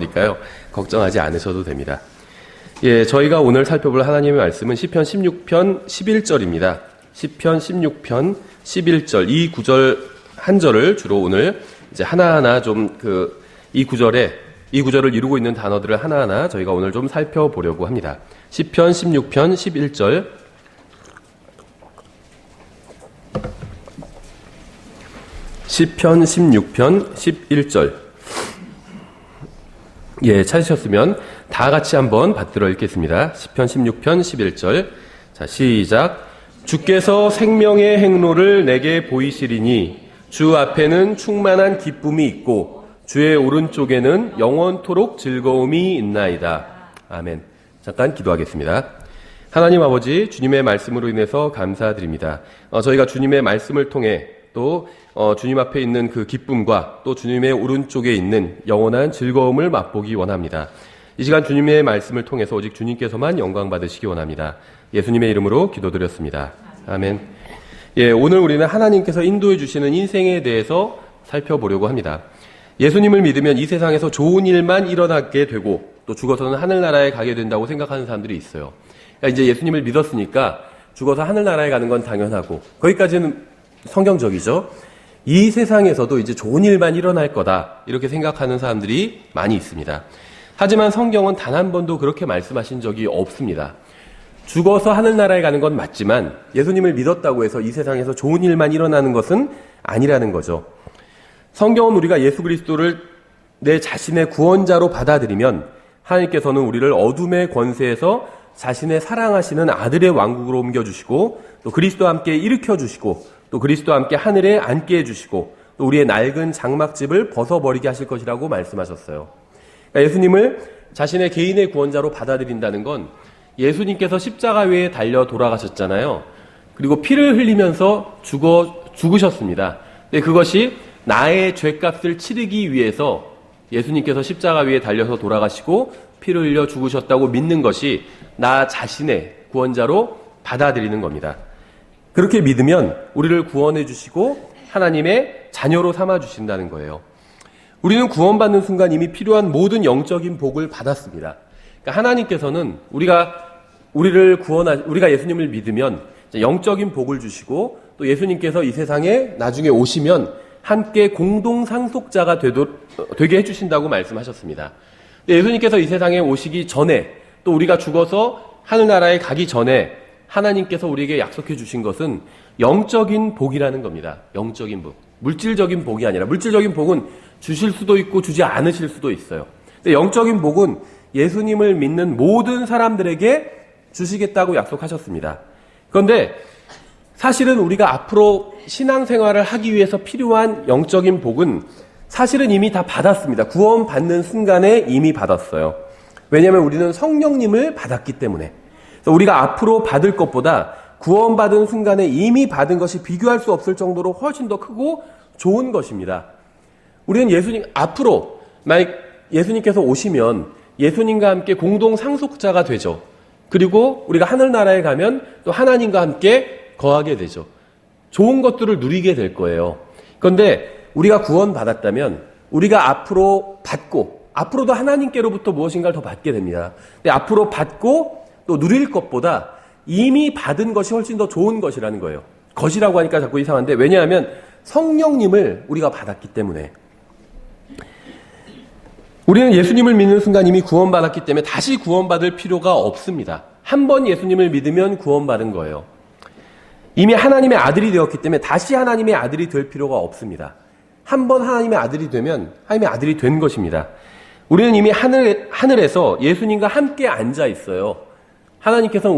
어려우니까요. 걱정하지 않으셔도 됩니다. 예, 저희가 오늘 살펴볼 하나님의 말씀은 시편 16편 11절입니다. 시편 16편 11절, 이 구절 한 절을 주로 오늘 이제 하나하나 좀 이 구절을 이루고 있는 단어들을 하나하나 저희가 오늘 좀 살펴보려고 합니다. 시편 16편 11절. 시편 16편 11절. 예, 찾으셨으면 다 같이 한번 받들어 읽겠습니다. 시편 16편 11절. 자, 시작. 주께서 생명의 행로를 내게 보이시리니 주 앞에는 충만한 기쁨이 있고 주의 오른쪽에는 영원토록 즐거움이 있나이다. 아멘. 잠깐 기도하겠습니다. 하나님 아버지, 주님의 말씀으로 인해서 감사드립니다. 저희가 주님의 말씀을 통해 또 주님 앞에 있는 그 기쁨과 또 주님의 오른쪽에 있는 영원한 즐거움을 맛보기 원합니다. 이 시간 주님의 말씀을 통해서 오직 주님께서만 영광 받으시기 원합니다. 예수님의 이름으로 기도드렸습니다. 아멘. 예, 오늘 우리는 하나님께서 인도해 주시는 인생에 대해서 살펴보려고 합니다. 예수님을 믿으면 이 세상에서 좋은 일만 일어나게 되고 또 죽어서는 하늘나라에 가게 된다고 생각하는 사람들이 있어요. 그러니까 이제 예수님을 믿었으니까 죽어서 하늘나라에 가는 건 당연하고 거기까지는 성경적이죠. 이 세상에서도 이제 좋은 일만 일어날 거다 이렇게 생각하는 사람들이 많이 있습니다. 하지만 성경은 단 한 번도 그렇게 말씀하신 적이 없습니다. 죽어서 하늘나라에 가는 건 맞지만 예수님을 믿었다고 해서 이 세상에서 좋은 일만 일어나는 것은 아니라는 거죠. 성경은 우리가 예수 그리스도를 내 자신의 구원자로 받아들이면 하나님께서는 우리를 어둠의 권세에서 자신의 사랑하시는 아들의 왕국으로 옮겨주시고 또 그리스도와 함께 일으켜주시고 또 그리스도와 함께 하늘에 앉게 해주시고 또 우리의 낡은 장막집을 벗어버리게 하실 것이라고 말씀하셨어요. 그러니까 예수님을 자신의 개인의 구원자로 받아들인다는 건 예수님께서 십자가 위에 달려 돌아가셨잖아요. 그리고 피를 흘리면서 죽으셨습니다. 근데 그것이 나의 죄값을 치르기 위해서 예수님께서 십자가 위에 달려서 돌아가시고 피를 흘려 죽으셨다고 믿는 것이 나 자신의 구원자로 받아들이는 겁니다. 그렇게 믿으면 우리를 구원해 주시고 하나님의 자녀로 삼아 주신다는 거예요. 우리는 구원받는 순간 이미 필요한 모든 영적인 복을 받았습니다. 그러니까 하나님께서는 우리가 예수님을 믿으면 영적인 복을 주시고 또 예수님께서 이 세상에 나중에 오시면 함께 공동 상속자가 되게 해주신다고 말씀하셨습니다. 예수님께서 이 세상에 오시기 전에 또 우리가 죽어서 하늘나라에 가기 전에 하나님께서 우리에게 약속해 주신 것은 영적인 복이라는 겁니다. 영적인 복. 물질적인 복이 아니라 물질적인 복은 주실 수도 있고 주지 않으실 수도 있어요. 근데 영적인 복은 예수님을 믿는 모든 사람들에게 주시겠다고 약속하셨습니다. 그런데 사실은 우리가 앞으로 신앙생활을 하기 위해서 필요한 영적인 복은 사실은 이미 다 받았습니다. 구원받는 순간에 이미 받았어요. 왜냐하면 우리는 성령님을 받았기 때문에. 그래서 우리가 앞으로 받을 것보다 구원받은 순간에 이미 받은 것이 비교할 수 없을 정도로 훨씬 더 크고 좋은 것입니다. 우리는 앞으로 만약 예수님께서 오시면 예수님과 함께 공동 상속자가 되죠. 그리고 우리가 하늘나라에 가면 또 하나님과 함께 거하게 되죠. 좋은 것들을 누리게 될 거예요. 그런데 우리가 구원받았다면 우리가 앞으로 받고 앞으로도 하나님께로부터 무엇인가를 더 받게 됩니다. 근데 앞으로 받고 또 누릴 것보다 이미 받은 것이 훨씬 더 좋은 것이라는 거예요. 것이라고 하니까 자꾸 이상한데 왜냐하면 성령님을 우리가 받았기 때문에 우리는 예수님을 믿는 순간 이미 구원받았기 때문에 다시 구원받을 필요가 없습니다. 한 번 예수님을 믿으면 구원받은 거예요. 이미 하나님의 아들이 되었기 때문에 다시 하나님의 아들이 될 필요가 없습니다. 한 번 하나님의 아들이 되면 하나님의 아들이 된 것입니다. 우리는 이미 하늘에서 예수님과 함께 앉아 있어요. 하나님께서는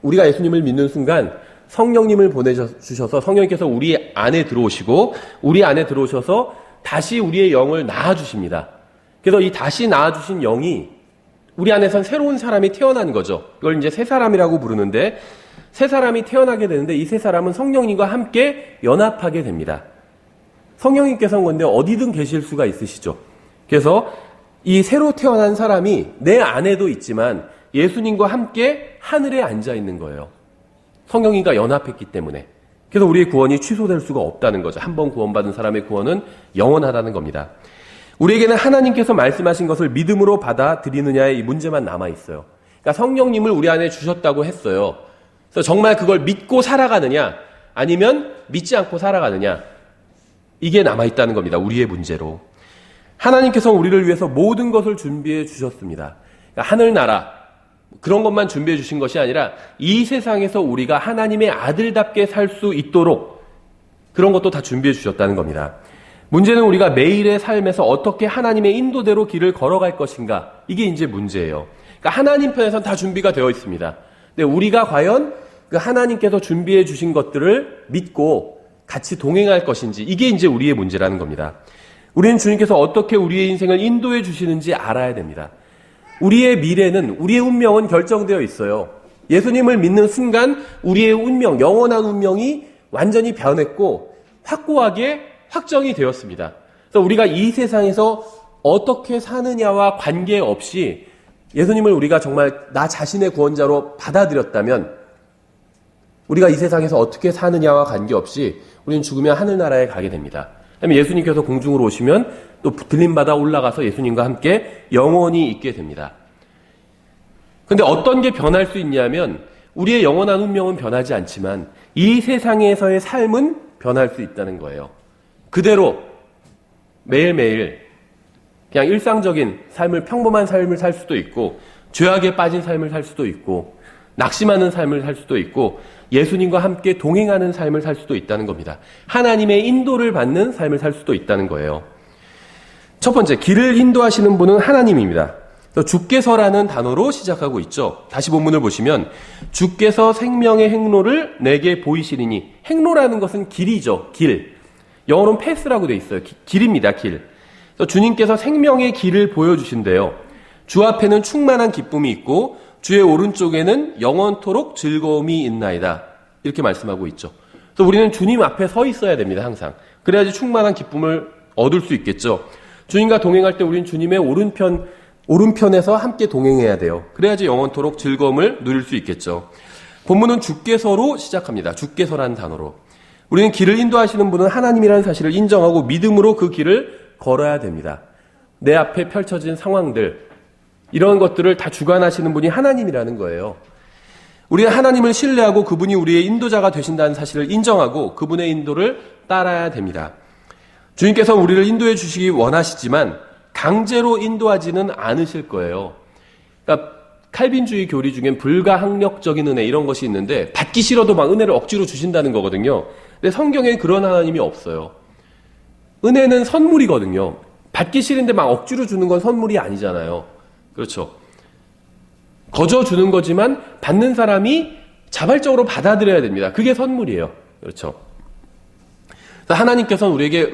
우리가 예수님을 믿는 순간 성령님을 보내주셔서 성령님께서 우리 안에 들어오시고 우리 안에 들어오셔서 다시 우리의 영을 낳아주십니다. 그래서 이 다시 낳아주신 영이 우리 안에선 새로운 사람이 태어난 거죠. 이걸 이제 새 사람이라고 부르는데 새 사람이 태어나게 되는데 이 새 사람은 성령님과 함께 연합하게 됩니다. 성령님께서는 근데 어디든 계실 수가 있으시죠. 그래서 이 새로 태어난 사람이 내 안에도 있지만 예수님과 함께 하늘에 앉아 있는 거예요. 성령님과 연합했기 때문에. 그래서 우리의 구원이 취소될 수가 없다는 거죠. 한 번 구원받은 사람의 구원은 영원하다는 겁니다. 우리에게는 하나님께서 말씀하신 것을 믿음으로 받아들이느냐의 이 문제만 남아있어요. 그러니까 성령님을 우리 안에 주셨다고 했어요. 그래서 정말 그걸 믿고 살아가느냐 아니면 믿지 않고 살아가느냐, 이게 남아있다는 겁니다. 우리의 문제로. 하나님께서 우리를 위해서 모든 것을 준비해 주셨습니다. 그러니까 하늘나라 그런 것만 준비해 주신 것이 아니라 이 세상에서 우리가 하나님의 아들답게 살 수 있도록 그런 것도 다 준비해 주셨다는 겁니다. 문제는 우리가 매일의 삶에서 어떻게 하나님의 인도대로 길을 걸어갈 것인가, 이게 이제 문제예요. 그러니까 하나님 편에서는 다 준비가 되어 있습니다. 근데 우리가 과연 그 하나님께서 준비해 주신 것들을 믿고 같이 동행할 것인지, 이게 이제 우리의 문제라는 겁니다. 우리는 주님께서 어떻게 우리의 인생을 인도해 주시는지 알아야 됩니다. 우리의 미래는, 우리의 운명은 결정되어 있어요. 예수님을 믿는 순간 우리의 운명, 영원한 운명이 완전히 변했고 확고하게 확정이 되었습니다. 그래서 우리가 이 세상에서 어떻게 사느냐와 관계없이 예수님을 우리가 정말 나 자신의 구원자로 받아들였다면 우리가 이 세상에서 어떻게 사느냐와 관계없이 우리는 죽으면 하늘나라에 가게 됩니다. 그다음에 예수님께서 공중으로 오시면 또 들림받아 올라가서 예수님과 함께 영원히 있게 됩니다. 그런데 어떤 게 변할 수 있냐면 우리의 영원한 운명은 변하지 않지만 이 세상에서의 삶은 변할 수 있다는 거예요. 그대로 매일매일 그냥 일상적인 삶을, 평범한 삶을 살 수도 있고, 죄악에 빠진 삶을 살 수도 있고, 낙심하는 삶을 살 수도 있고, 예수님과 함께 동행하는 삶을 살 수도 있다는 겁니다. 하나님의 인도를 받는 삶을 살 수도 있다는 거예요. 첫 번째, 길을 인도하시는 분은 하나님입니다. 주께서라는 단어로 시작하고 있죠. 다시 본문을 보시면 주께서 생명의 행로를 내게 보이시리니, 행로라는 것은 길이죠. 길. 영어로는 패스라고 되어 있어요. 길입니다. 길. 그래서 주님께서 생명의 길을 보여주신대요. 주 앞에는 충만한 기쁨이 있고 주의 오른쪽에는 영원토록 즐거움이 있나이다. 이렇게 말씀하고 있죠. 그래서 우리는 주님 앞에 서 있어야 됩니다. 항상. 그래야지 충만한 기쁨을 얻을 수 있겠죠. 주님과 동행할 때 우리는 주님의 오른편에서 함께 동행해야 돼요. 그래야지 영원토록 즐거움을 누릴 수 있겠죠. 본문은 주께서로 시작합니다. 주께서라는 단어로. 우리는 길을 인도하시는 분은 하나님이라는 사실을 인정하고 믿음으로 그 길을 걸어야 됩니다. 내 앞에 펼쳐진 상황들, 이런 것들을 다 주관하시는 분이 하나님이라는 거예요. 우리는 하나님을 신뢰하고 그분이 우리의 인도자가 되신다는 사실을 인정하고 그분의 인도를 따라야 됩니다. 주님께서 우리를 인도해 주시기 원하시지만 강제로 인도하지는 않으실 거예요. 그러니까 칼빈주의 교리 중엔 불가항력적인 은혜, 이런 것이 있는데 받기 싫어도 막 은혜를 억지로 주신다는 거거든요. 근데 성경에 그런 하나님이 없어요. 은혜는 선물이거든요. 받기 싫은데 막 억지로 주는 건 선물이 아니잖아요. 그렇죠. 거저 주는 거지만 받는 사람이 자발적으로 받아들여야 됩니다. 그게 선물이에요. 그렇죠. 하나님께서는 우리에게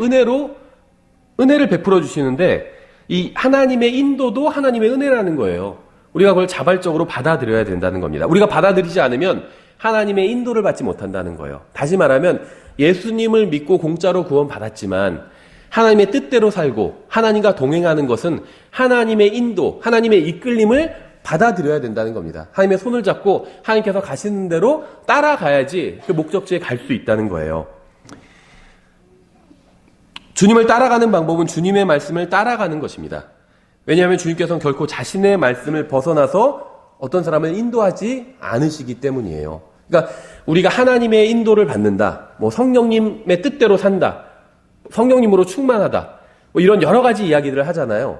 은혜를 베풀어 주시는데 이 하나님의 인도도 하나님의 은혜라는 거예요. 우리가 그걸 자발적으로 받아들여야 된다는 겁니다. 우리가 받아들이지 않으면 하나님의 인도를 받지 못한다는 거예요. 다시 말하면 예수님을 믿고 공짜로 구원받았지만 하나님의 뜻대로 살고 하나님과 동행하는 것은 하나님의 인도, 하나님의 이끌림을 받아들여야 된다는 겁니다. 하나님의 손을 잡고 하나님께서 가시는 대로 따라가야지 그 목적지에 갈 수 있다는 거예요. 주님을 따라가는 방법은 주님의 말씀을 따라가는 것입니다. 왜냐하면 주님께서는 결코 자신의 말씀을 벗어나서 어떤 사람을 인도하지 않으시기 때문이에요. 그러니까 우리가 하나님의 인도를 받는다, 성령님의 뜻대로 산다, 성령님으로 충만하다, 이런 여러 가지 이야기들을 하잖아요.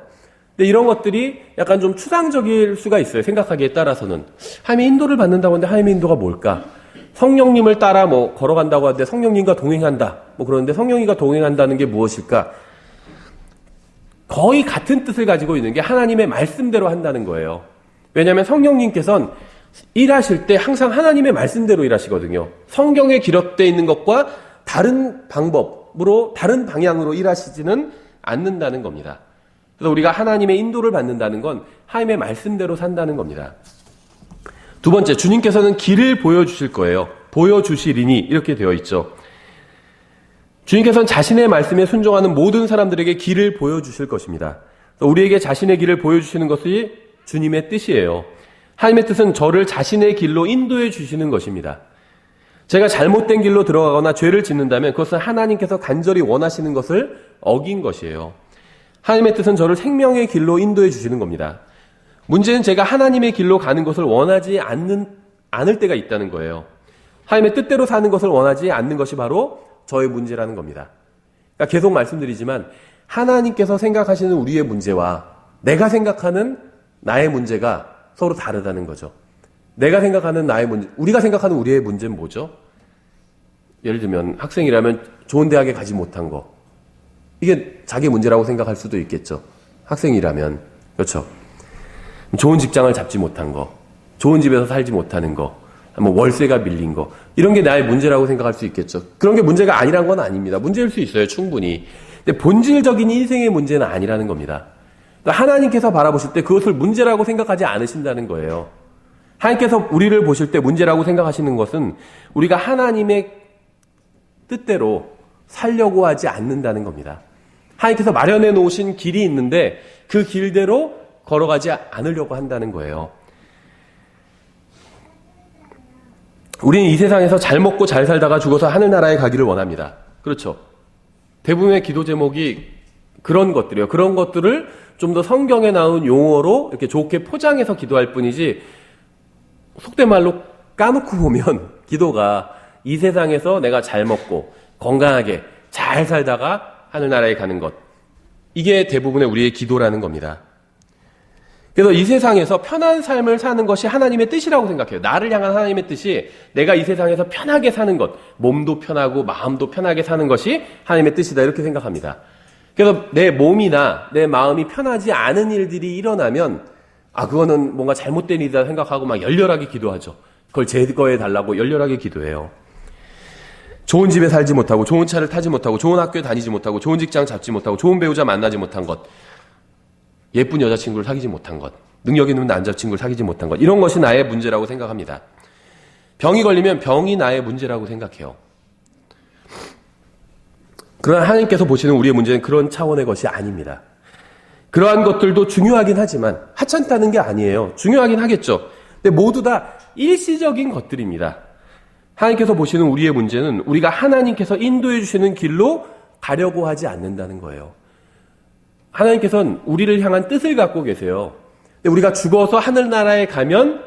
근데 이런 것들이 약간 좀 추상적일 수가 있어요. 생각하기에 따라서는. 하나님의 인도를 받는다고 하는데 하나님의 인도가 뭘까? 성령님을 따라 걸어간다고 하는데 성령님과 동행한다. 그러는데 성령님과 동행한다는 게 무엇일까? 거의 같은 뜻을 가지고 있는 게 하나님의 말씀대로 한다는 거예요. 왜냐하면 성령님께서는 일하실 때 항상 하나님의 말씀대로 일하시거든요. 성경에 기록되어 있는 것과 다른 방법으로, 다른 방향으로 일하시지는 않는다는 겁니다. 그래서 우리가 하나님의 인도를 받는다는 건 하나님의 말씀대로 산다는 겁니다. 두 번째, 주님께서는 길을 보여주실 거예요. 보여주시리니 이렇게 되어 있죠. 주님께서는 자신의 말씀에 순종하는 모든 사람들에게 길을 보여주실 것입니다. 우리에게 자신의 길을 보여주시는 것이 주님의 뜻이에요. 하나님의 뜻은 저를 자신의 길로 인도해 주시는 것입니다. 제가 잘못된 길로 들어가거나 죄를 짓는다면 그것은 하나님께서 간절히 원하시는 것을 어긴 것이에요. 하나님의 뜻은 저를 생명의 길로 인도해 주시는 겁니다. 문제는 제가 하나님의 길로 가는 것을 원하지 않을 때가 있다는 거예요. 하나님의 뜻대로 사는 것을 원하지 않는 것이 바로 저의 문제라는 겁니다. 그러니까 계속 말씀드리지만 하나님께서 생각하시는 우리의 문제와 내가 생각하는 나의 문제가 서로 다르다는 거죠. 내가 생각하는 나의 문제, 우리가 생각하는 우리의 문제는 뭐죠? 예를 들면 학생이라면 좋은 대학에 가지 못한 거. 이게 자기 문제라고 생각할 수도 있겠죠. 학생이라면. 그렇죠. 좋은 직장을 잡지 못한 거. 좋은 집에서 살지 못하는 거. 뭐 월세가 밀린 거. 이런 게 나의 문제라고 생각할 수 있겠죠. 그런 게 문제가 아니란 건 아닙니다. 문제일 수 있어요. 충분히. 근데 본질적인 인생의 문제는 아니라는 겁니다. 그러니까 하나님께서 바라보실 때 그것을 문제라고 생각하지 않으신다는 거예요. 하나님께서 우리를 보실 때 문제라고 생각하시는 것은 우리가 하나님의 뜻대로 살려고 하지 않는다는 겁니다. 하나님께서 마련해 놓으신 길이 있는데 그 길대로 걸어가지 않으려고 한다는 거예요. 우리는 이 세상에서 잘 먹고 잘 살다가 죽어서 하늘나라에 가기를 원합니다. 그렇죠. 대부분의 기도 제목이 그런 것들이에요. 그런 것들을 좀 더 성경에 나온 용어로 이렇게 좋게 포장해서 기도할 뿐이지 속된 말로 까놓고 보면 기도가 이 세상에서 내가 잘 먹고 건강하게 잘 살다가 하늘나라에 가는 것. 이게 대부분의 우리의 기도라는 겁니다. 그래서 이 세상에서 편한 삶을 사는 것이 하나님의 뜻이라고 생각해요. 나를 향한 하나님의 뜻이 내가 이 세상에서 편하게 사는 것, 몸도 편하고 마음도 편하게 사는 것이 하나님의 뜻이다 이렇게 생각합니다. 그래서 내 몸이나 내 마음이 편하지 않은 일들이 일어나면 그거는 뭔가 잘못된 일이다 생각하고 막 열렬하게 기도하죠. 그걸 제거해 달라고 열렬하게 기도해요. 좋은 집에 살지 못하고 좋은 차를 타지 못하고 좋은 학교에 다니지 못하고 좋은 직장 잡지 못하고 좋은 배우자 만나지 못한 것, 예쁜 여자친구를 사귀지 못한 것, 능력 있는 남자친구를 사귀지 못한 것, 이런 것이 나의 문제라고 생각합니다. 병이 걸리면 병이 나의 문제라고 생각해요. 그러나 하나님께서 보시는 우리의 문제는 그런 차원의 것이 아닙니다. 그러한 것들도 중요하긴 하지만 하찮다는 게 아니에요. 중요하긴 하겠죠. 근데 모두 다 일시적인 것들입니다. 하나님께서 보시는 우리의 문제는 우리가 하나님께서 인도해 주시는 길로 가려고 하지 않는다는 거예요. 하나님께서는 우리를 향한 뜻을 갖고 계세요. 근데 우리가 죽어서 하늘나라에 가면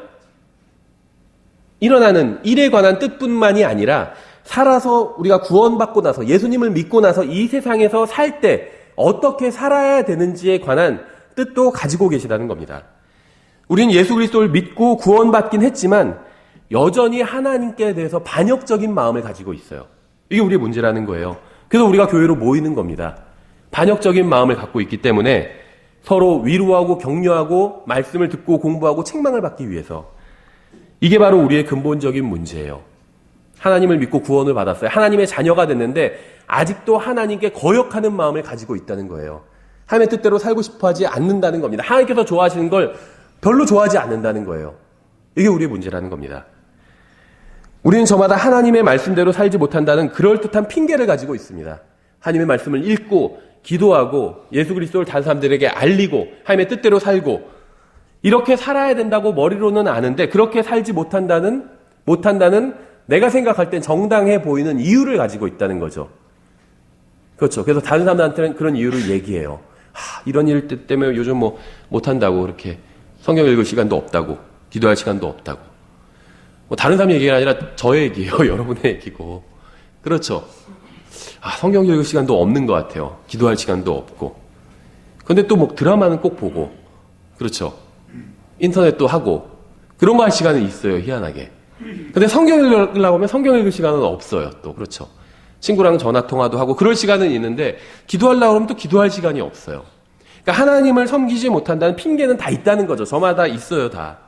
일어나는 일에 관한 뜻뿐만이 아니라 살아서 우리가 구원받고 나서 예수님을 믿고 나서 이 세상에서 살 때 어떻게 살아야 되는지에 관한 뜻도 가지고 계시다는 겁니다. 우리는 예수 그리스도를 믿고 구원받긴 했지만 여전히 하나님께 대해서 반역적인 마음을 가지고 있어요. 이게 우리의 문제라는 거예요. 그래서 우리가 교회로 모이는 겁니다. 반역적인 마음을 갖고 있기 때문에 서로 위로하고 격려하고 말씀을 듣고 공부하고 책망을 받기 위해서. 이게 바로 우리의 근본적인 문제예요. 하나님을 믿고 구원을 받았어요. 하나님의 자녀가 됐는데 아직도 하나님께 거역하는 마음을 가지고 있다는 거예요. 하나님의 뜻대로 살고 싶어 하지 않는다는 겁니다. 하나님께서 좋아하시는 걸 별로 좋아하지 않는다는 거예요. 이게 우리의 문제라는 겁니다. 우리는 저마다 하나님의 말씀대로 살지 못한다는 그럴듯한 핑계를 가지고 있습니다. 하나님의 말씀을 읽고 기도하고 예수 그리스도를 다른 사람들에게 알리고 하나님의 뜻대로 살고 이렇게 살아야 된다고 머리로는 아는데 그렇게 살지 못한다는 내가 생각할 땐 정당해 보이는 이유를 가지고 있다는 거죠. 그렇죠. 그래서 다른 사람들한테는 그런 이유를 얘기해요. 이런 일 때문에 요즘 못한다고 그렇게 성경 읽을 시간도 없다고 기도할 시간도 없다고. 다른 사람 얘기가 아니라 저의 얘기예요. 여러분의 얘기고. 그렇죠. 성경 읽을 시간도 없는 것 같아요. 기도할 시간도 없고. 근데 또 드라마는 꼭 보고. 그렇죠. 인터넷도 하고. 그런 거 할 시간은 있어요. 희한하게. 근데 성경 읽으려고 하면 성경 읽을 시간은 없어요. 또. 그렇죠. 친구랑 전화 통화도 하고 그럴 시간은 있는데 기도하려고 하면 또 기도할 시간이 없어요. 그러니까 하나님을 섬기지 못한다는 핑계는 다 있다는 거죠. 저마다 있어요. 다.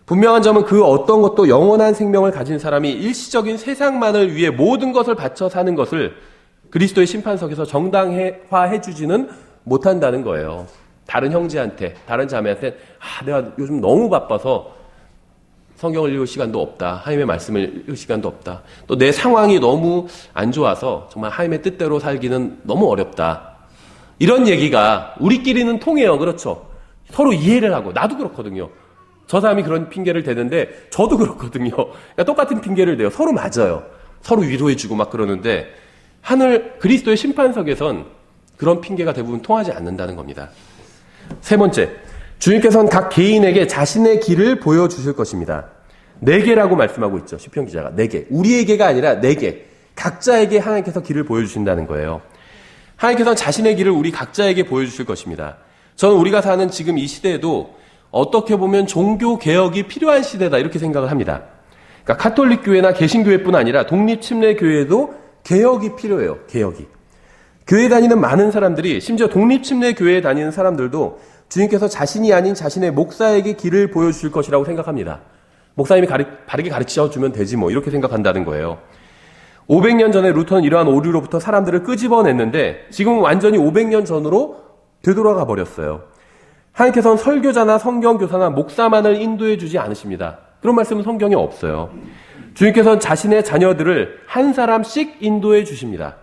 분명한 점은 그 어떤 것도 영원한 생명을 가진 사람이 일시적인 세상만을 위해 모든 것을 바쳐 사는 것을 그리스도의 심판석에서 정당화해 주지는 못한다는 거예요. 다른 형제한테, 다른 자매한테 내가 요즘 너무 바빠서 성경을 읽을 시간도 없다. 하나님의 말씀을 읽을 시간도 없다. 또 내 상황이 너무 안 좋아서 정말 하나님의 뜻대로 살기는 너무 어렵다. 이런 얘기가 우리끼리는 통해요. 그렇죠. 서로 이해를 하고 나도 그렇거든요. 저 사람이 그런 핑계를 대는데 저도 그렇거든요. 그러니까 똑같은 핑계를 대요. 서로 맞아요. 서로 위로해주고 막 그러는데 하늘 그리스도의 심판석에선 그런 핑계가 대부분 통하지 않는다는 겁니다. 세 번째, 주님께서는 각 개인에게 자신의 길을 보여주실 것입니다. 내게라고 말씀하고 있죠. 시편 기자가. 내게. 우리에게가 아니라 내게. 각자에게 하나님께서 길을 보여주신다는 거예요. 하나님께서는 자신의 길을 우리 각자에게 보여주실 것입니다. 저는 우리가 사는 지금 이 시대에도 어떻게 보면 종교 개혁이 필요한 시대다 이렇게 생각을 합니다. 그러니까 카톨릭 교회나 개신교회뿐 아니라 독립침례교회도 개혁이 필요해요. 개혁이. 교회 다니는 많은 사람들이, 심지어 독립침례교회에 다니는 사람들도 주님께서 자신이 아닌 자신의 목사에게 길을 보여주실 것이라고 생각합니다. 목사님이 바르게 가르쳐주면 되지 뭐 이렇게 생각한다는 거예요. 500년 전에 루터는 이러한 오류로부터 사람들을 끄집어냈는데 지금은 완전히 500년 전으로 되돌아가 버렸어요. 하나님께서는 설교자나 성경교사나 목사만을 인도해 주지 않으십니다. 그런 말씀은 성경에 없어요. 주님께서는 자신의 자녀들을 한 사람씩 인도해 주십니다.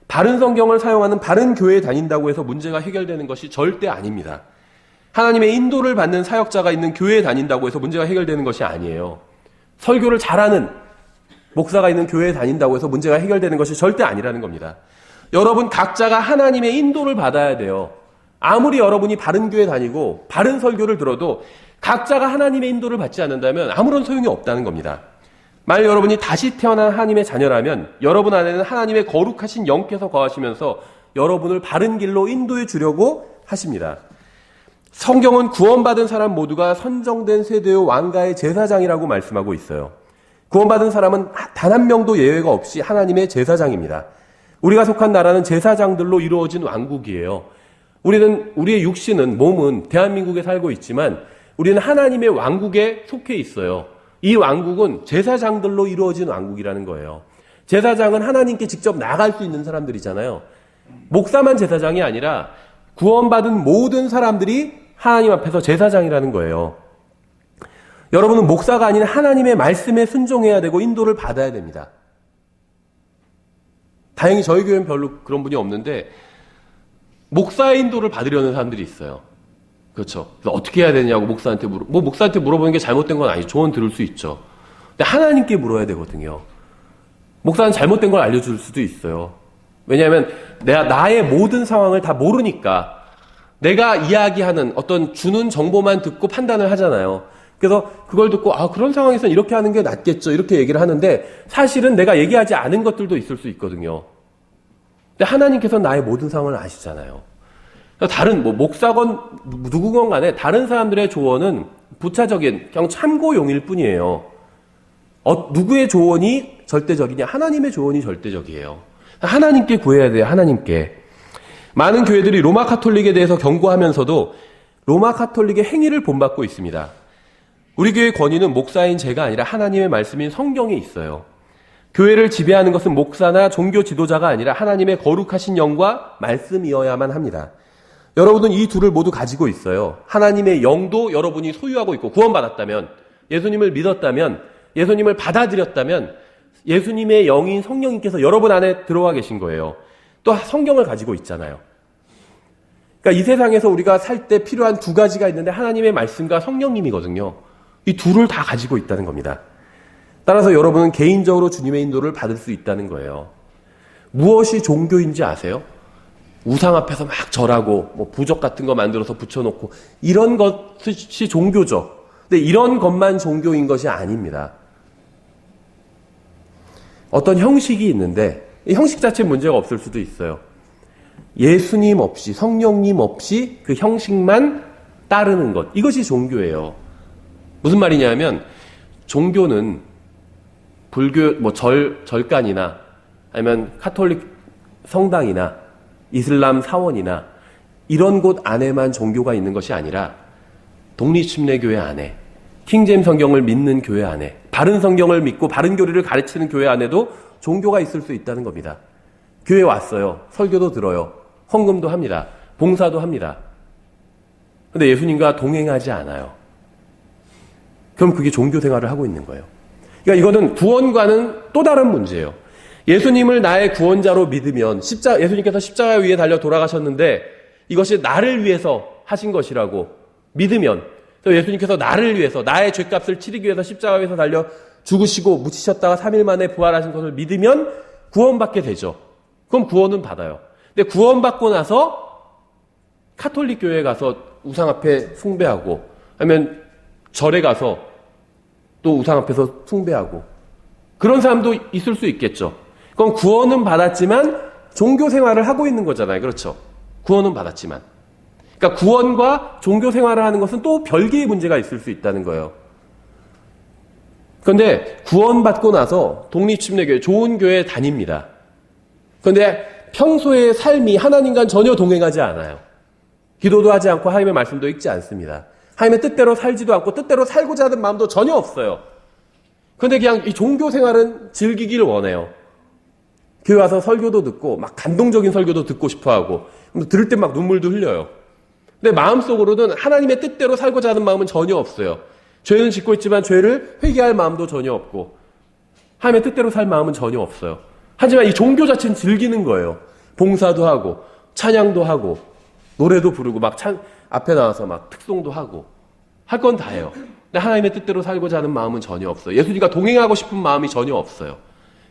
바른 성경을 사용하는 바른 교회에 다닌다고 해서 문제가 해결되는 것이 절대 아닙니다. 하나님의 인도를 받는 사역자가 있는 교회에 다닌다고 해서 문제가 해결되는 것이 아니에요. 설교를 잘하는 목사가 있는 교회에 다닌다고 해서 문제가 해결되는 것이 절대 아니라는 겁니다. 여러분 각자가 하나님의 인도를 받아야 돼요. 아무리 여러분이 바른 교회 다니고 바른 설교를 들어도 각자가 하나님의 인도를 받지 않는다면 아무런 소용이 없다는 겁니다. 만약 여러분이 다시 태어난 하나님의 자녀라면 여러분 안에는 하나님의 거룩하신 영께서 거하시면서 여러분을 바른 길로 인도해 주려고 하십니다. 성경은 구원받은 사람 모두가 선정된 세대의 왕가의 제사장이라고 말씀하고 있어요. 구원받은 사람은 단 한 명도 예외가 없이 하나님의 제사장입니다. 우리가 속한 나라는 제사장들로 이루어진 왕국이에요. 우리의 육신은, 몸은 대한민국에 살고 있지만 우리는 하나님의 왕국에 속해 있어요. 이 왕국은 제사장들로 이루어진 왕국이라는 거예요. 제사장은 하나님께 직접 나갈 수 있는 사람들이잖아요. 목사만 제사장이 아니라 구원받은 모든 사람들이 하나님 앞에서 제사장이라는 거예요. 여러분은 목사가 아닌 하나님의 말씀에 순종해야 되고 인도를 받아야 됩니다. 다행히 저희 교회는 별로 그런 분이 없는데 목사의 인도를 받으려는 사람들이 있어요. 그렇죠. 그래서 어떻게 해야 되냐고 목사한테 목사한테 물어보는 게 잘못된 건 아니죠. 조언 들을 수 있죠. 근데 하나님께 물어야 되거든요. 목사는 잘못된 걸 알려줄 수도 있어요. 왜냐하면 나의 모든 상황을 다 모르니까 내가 이야기하는 어떤 주는 정보만 듣고 판단을 하잖아요. 그래서 그걸 듣고 그런 상황에서는 이렇게 하는 게 낫겠죠. 이렇게 얘기를 하는데 사실은 내가 얘기하지 않은 것들도 있을 수 있거든요. 근데 하나님께서 나의 모든 상황을 아시잖아요. 다른 목사건 누구건 간에 다른 사람들의 조언은 부차적인 그냥 참고용일 뿐이에요. 누구의 조언이 절대적이냐? 하나님의 조언이 절대적이에요. 하나님께 구해야 돼요. 하나님께. 많은 교회들이 로마 카톨릭에 대해서 경고하면서도 로마 카톨릭의 행위를 본받고 있습니다. 우리 교회의 권위는 목사인 제가 아니라 하나님의 말씀인 성경에 있어요. 교회를 지배하는 것은 목사나 종교 지도자가 아니라 하나님의 거룩하신 영과 말씀이어야만 합니다. 여러분은 이 둘을 모두 가지고 있어요. 하나님의 영도 여러분이 소유하고 있고 구원받았다면, 예수님을 믿었다면, 예수님을 받아들였다면 예수님의 영인 성령님께서 여러분 안에 들어와 계신 거예요. 또 성경을 가지고 있잖아요. 그러니까 이 세상에서 우리가 살 때 필요한 두 가지가 있는데 하나님의 말씀과 성령님이거든요. 이 둘을 다 가지고 있다는 겁니다. 따라서 여러분은 개인적으로 주님의 인도를 받을 수 있다는 거예요. 무엇이 종교인지 아세요? 우상 앞에서 막 절하고 부적 같은 거 만들어서 붙여놓고 이런 것이 종교죠. 근데 이런 것만 종교인 것이 아닙니다. 어떤 형식이 있는데 이 형식 자체에 문제가 없을 수도 있어요. 예수님 없이 성령님 없이 그 형식만 따르는 것, 이것이 종교예요. 무슨 말이냐면 종교는 불교 절간이나 아니면 카톨릭 성당이나 이슬람 사원이나 이런 곳 안에만 종교가 있는 것이 아니라 독립침례교회 안에, 킹제임 성경을 믿는 교회 안에, 바른 성경을 믿고 바른 교리를 가르치는 교회 안에도 종교가 있을 수 있다는 겁니다. 교회 왔어요. 설교도 들어요. 헌금도 합니다. 봉사도 합니다. 근데 예수님과 동행하지 않아요. 그럼 그게 종교 생활을 하고 있는 거예요. 그러니까 이거는 구원과는 또 다른 문제예요. 예수님을 나의 구원자로 믿으면 예수님께서 십자가 위에 달려 돌아가셨는데 이것이 나를 위해서 하신 것이라고 믿으면, 또 예수님께서 나를 위해서 나의 죄값을 치르기 위해서 십자가 위에서 달려 죽으시고 묻히셨다가 3일 만에 부활하신 것을 믿으면 구원받게 되죠. 그럼 구원은 받아요. 근데 구원받고 나서 카톨릭 교회에 가서 우상 앞에 숭배하고, 아니면 절에 가서 또 우상 앞에서 숭배하고, 그런 사람도 있을 수 있겠죠. 그건 구원은 받았지만 종교 생활을 하고 있는 거잖아요. 그렇죠? 구원은 받았지만. 그러니까 구원과 종교 생활을 하는 것은 또 별개의 문제가 있을 수 있다는 거예요. 그런데 구원받고 나서 독립침례교회, 좋은 교회에 다닙니다. 그런데 평소의 삶이 하나님과는 전혀 동행하지 않아요. 기도도 하지 않고 하나님의 말씀도 읽지 않습니다. 하나님의 뜻대로 살지도 않고 뜻대로 살고자 하는 마음도 전혀 없어요. 그런데 그냥 이 종교 생활은 즐기기를 원해요. 교회 와서 설교도 듣고 막 감동적인 설교도 듣고 싶어하고 들을 때 막 눈물도 흘려요. 근데 마음속으로는 하나님의 뜻대로 살고자 하는 마음은 전혀 없어요. 죄는 짓고 있지만 죄를 회개할 마음도 전혀 없고 하나님의 뜻대로 살 마음은 전혀 없어요. 하지만 이 종교 자체는 즐기는 거예요. 봉사도 하고 찬양도 하고 노래도 부르고 막 앞에 나와서 막 특송도 하고 할 건 다 해요. 근데 하나님의 뜻대로 살고자 하는 마음은 전혀 없어요. 예수님과 동행하고 싶은 마음이 전혀 없어요.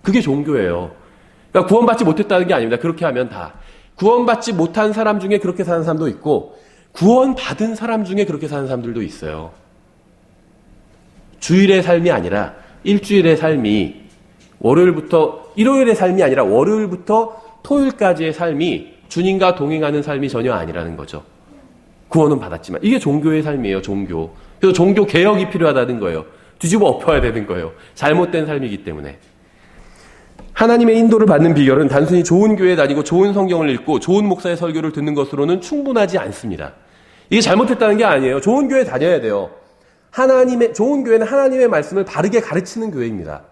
그게 종교예요. 그러니까 구원받지 못했다는 게 아닙니다. 그렇게 하면 다. 구원받지 못한 사람 중에 그렇게 사는 사람도 있고 구원받은 사람 중에 그렇게 사는 사람들도 있어요. 주일의 삶이 아니라 일주일의 삶이 일요일의 삶이 아니라 월요일부터 토요일까지의 삶이 주님과 동행하는 삶이 전혀 아니라는 거죠. 구원은 받았지만. 이게 종교의 삶이에요, 종교. 그래서 종교 개혁이 필요하다는 거예요. 뒤집어 엎어야 되는 거예요. 잘못된 삶이기 때문에. 하나님의 인도를 받는 비결은 단순히 좋은 교회에 다니고 좋은 성경을 읽고 좋은 목사의 설교를 듣는 것으로는 충분하지 않습니다. 이게 잘못했다는 게 아니에요. 좋은 교회에 다녀야 돼요. 좋은 교회는 하나님의 말씀을 바르게 가르치는 교회입니다.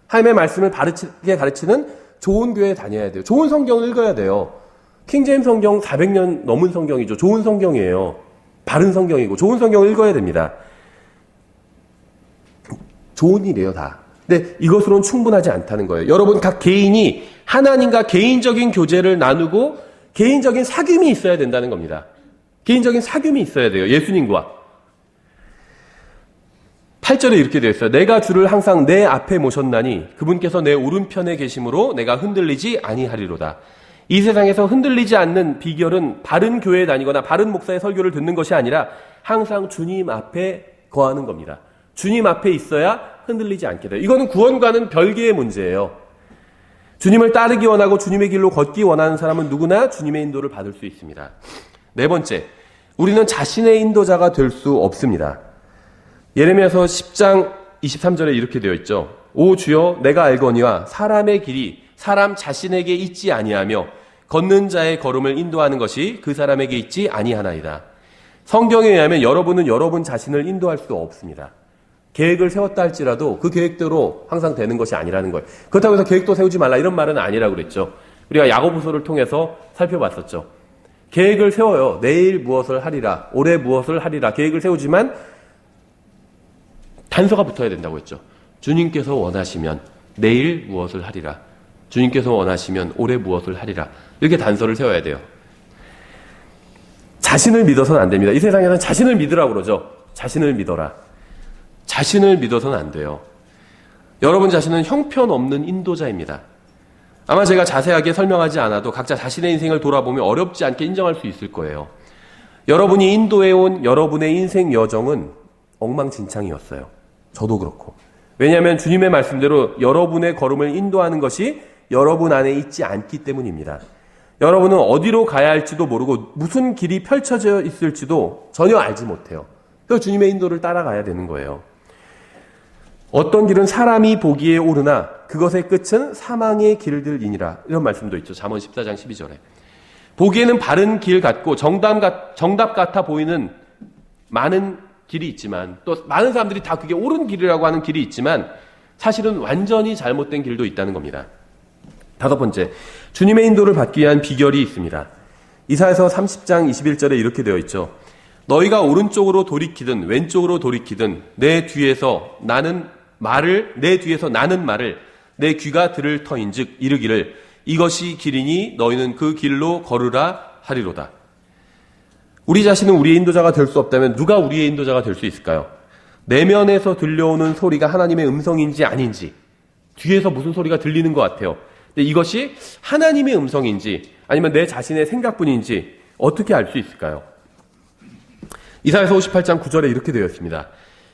하나님의 말씀을 바르게 가르치는 좋은 교회에 다녀야 돼요. 좋은 성경을 읽어야 돼요. 킹제임스 성경 400년 넘은 성경이죠. 좋은 성경이에요. 바른 성경이고 좋은 성경을 읽어야 됩니다. 좋은 일이에요, 다. 근데 이것으로는 충분하지 않다는 거예요. 여러분 각 개인이 하나님과 개인적인 교제를 나누고 개인적인 사귐이 있어야 된다는 겁니다. 개인적인 사귐이 있어야 돼요. 예수님과. 8절에 이렇게 되어 있어요. 내가 주를 항상 내 앞에 모셨나니 그분께서 내 오른편에 계심으로 내가 흔들리지 아니하리로다. 이 세상에서 흔들리지 않는 비결은 바른 교회에 다니거나 바른 목사의 설교를 듣는 것이 아니라 항상 주님 앞에 거하는 겁니다. 주님 앞에 있어야 흔들리지 않게 돼요. 이거는 구원과는 별개의 문제예요. 주님을 따르기 원하고 주님의 길로 걷기 원하는 사람은 누구나 주님의 인도를 받을 수 있습니다. 네 번째, 우리는 자신의 인도자가 될 수 없습니다. 예레미야서 10장 23절에 이렇게 되어 있죠. 오 주여 내가 알거니와 사람의 길이 사람 자신에게 있지 아니하며 걷는 자의 걸음을 인도하는 것이 그 사람에게 있지 아니하나이다. 성경에 의하면 여러분은 여러분 자신을 인도할 수 없습니다. 계획을 세웠다 할지라도 그 계획대로 항상 되는 것이 아니라는 거예요. 그렇다고 해서 계획도 세우지 말라 이런 말은 아니라고 그랬죠. 우리가 야고보서를 통해서 살펴봤었죠. 계획을 세워요. 내일 무엇을 하리라, 올해 무엇을 하리라 계획을 세우지만 단서가 붙어야 된다고 했죠. 주님께서 원하시면 내일 무엇을 하리라, 주님께서 원하시면 올해 무엇을 하리라, 이렇게 단서를 세워야 돼요. 자신을 믿어서는 안 됩니다. 이 세상에서는 자신을 믿으라고 그러죠. 자신을 믿어라. 자신을 믿어서는 안 돼요. 여러분 자신은 형편없는 인도자입니다. 아마 제가 자세하게 설명하지 않아도 각자 자신의 인생을 돌아보면 어렵지 않게 인정할 수 있을 거예요. 여러분이 인도해온 여러분의 인생 여정은 엉망진창이었어요. 저도 그렇고. 왜냐하면 주님의 말씀대로 여러분의 걸음을 인도하는 것이 여러분 안에 있지 않기 때문입니다. 여러분은 어디로 가야 할지도 모르고 무슨 길이 펼쳐져 있을지도 전혀 알지 못해요. 그래서 주님의 인도를 따라가야 되는 거예요. 어떤 길은 사람이 보기에 오르나 그것의 끝은 사망의 길들이니라. 이런 말씀도 있죠. 잠언 14장 12절에. 보기에는 바른 길 같고 정답 같아 보이는 많은 길이 있지만, 또 많은 사람들이 다 그게 옳은 길이라고 하는 길이 있지만 사실은 완전히 잘못된 길도 있다는 겁니다. 다섯 번째, 주님의 인도를 받기 위한 비결이 있습니다. 이사야서 30장 21절에 이렇게 되어 있죠. 너희가 오른쪽으로 돌이키든 왼쪽으로 돌이키든 내 뒤에서 나는 말을 내 귀가 들을 터인즉 이르기를 이것이 길이니 너희는 그 길로 걸으라 하리로다. 우리 자신은 우리의 인도자가 될 수 없다면 누가 우리의 인도자가 될 수 있을까요? 내면에서 들려오는 소리가 하나님의 음성인지 아닌지, 뒤에서 무슨 소리가 들리는 것 같아요. 근데 이것이 하나님의 음성인지 아니면 내 자신의 생각뿐인지 어떻게 알 수 있을까요? 이사야서 58장 9절에 이렇게 되어 있습니다.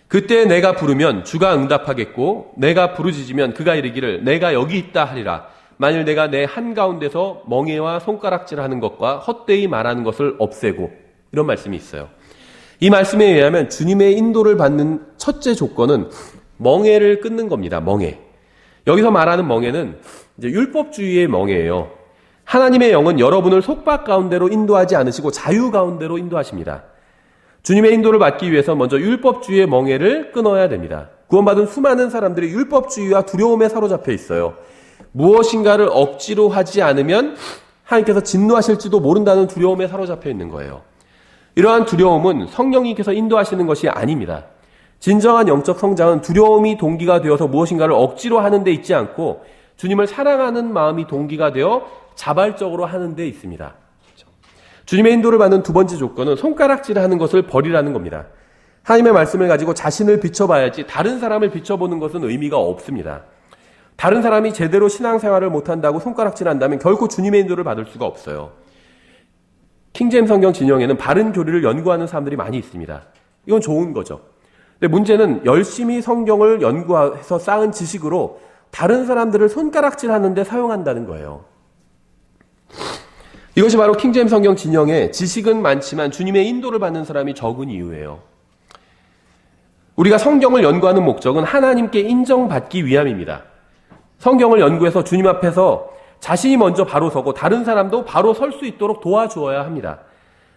그때 내가 부르면 주가 응답하겠고 내가 부르짖으면 그가 이르기를 내가 여기 있다 하리라. 만일 내가 내 한가운데서 멍에와 손가락질하는 것과 헛되이 말하는 것을 없애고, 이런 말씀이 있어요. 이 말씀에 의하면 주님의 인도를 받는 첫째 조건은 멍에를 끊는 겁니다. 멍에. 여기서 말하는 멍에는 이제 율법주의의 멍에예요. 하나님의 영은 여러분을 속박 가운데로 인도하지 않으시고 자유 가운데로 인도하십니다. 주님의 인도를 받기 위해서 먼저 율법주의의 멍에를 끊어야 됩니다. 구원받은 수많은 사람들이 율법주의와 두려움에 사로잡혀 있어요. 무엇인가를 억지로 하지 않으면 하나님께서 진노하실지도 모른다는 두려움에 사로잡혀 있는 거예요. 이러한 두려움은 성령님께서 인도하시는 것이 아닙니다. 진정한 영적 성장은 두려움이 동기가 되어서 무엇인가를 억지로 하는 데 있지 않고 주님을 사랑하는 마음이 동기가 되어 자발적으로 하는 데 있습니다. 주님의 인도를 받는 두 번째 조건은 손가락질하는 것을 버리라는 겁니다. 하나님의 말씀을 가지고 자신을 비춰봐야지 다른 사람을 비춰보는 것은 의미가 없습니다. 다른 사람이 제대로 신앙생활을 못한다고 손가락질한다면 결코 주님의 인도를 받을 수가 없어요. 킹제임 성경 진영에는 바른 교리를 연구하는 사람들이 많이 있습니다. 이건 좋은 거죠. 근데 문제는 열심히 성경을 연구해서 쌓은 지식으로 다른 사람들을 손가락질하는 데 사용한다는 거예요. 이것이 바로 킹제임 성경 진영에 지식은 많지만 주님의 인도를 받는 사람이 적은 이유예요. 우리가 성경을 연구하는 목적은 하나님께 인정받기 위함입니다. 성경을 연구해서 주님 앞에서 자신이 먼저 바로 서고 다른 사람도 바로 설 수 있도록 도와주어야 합니다.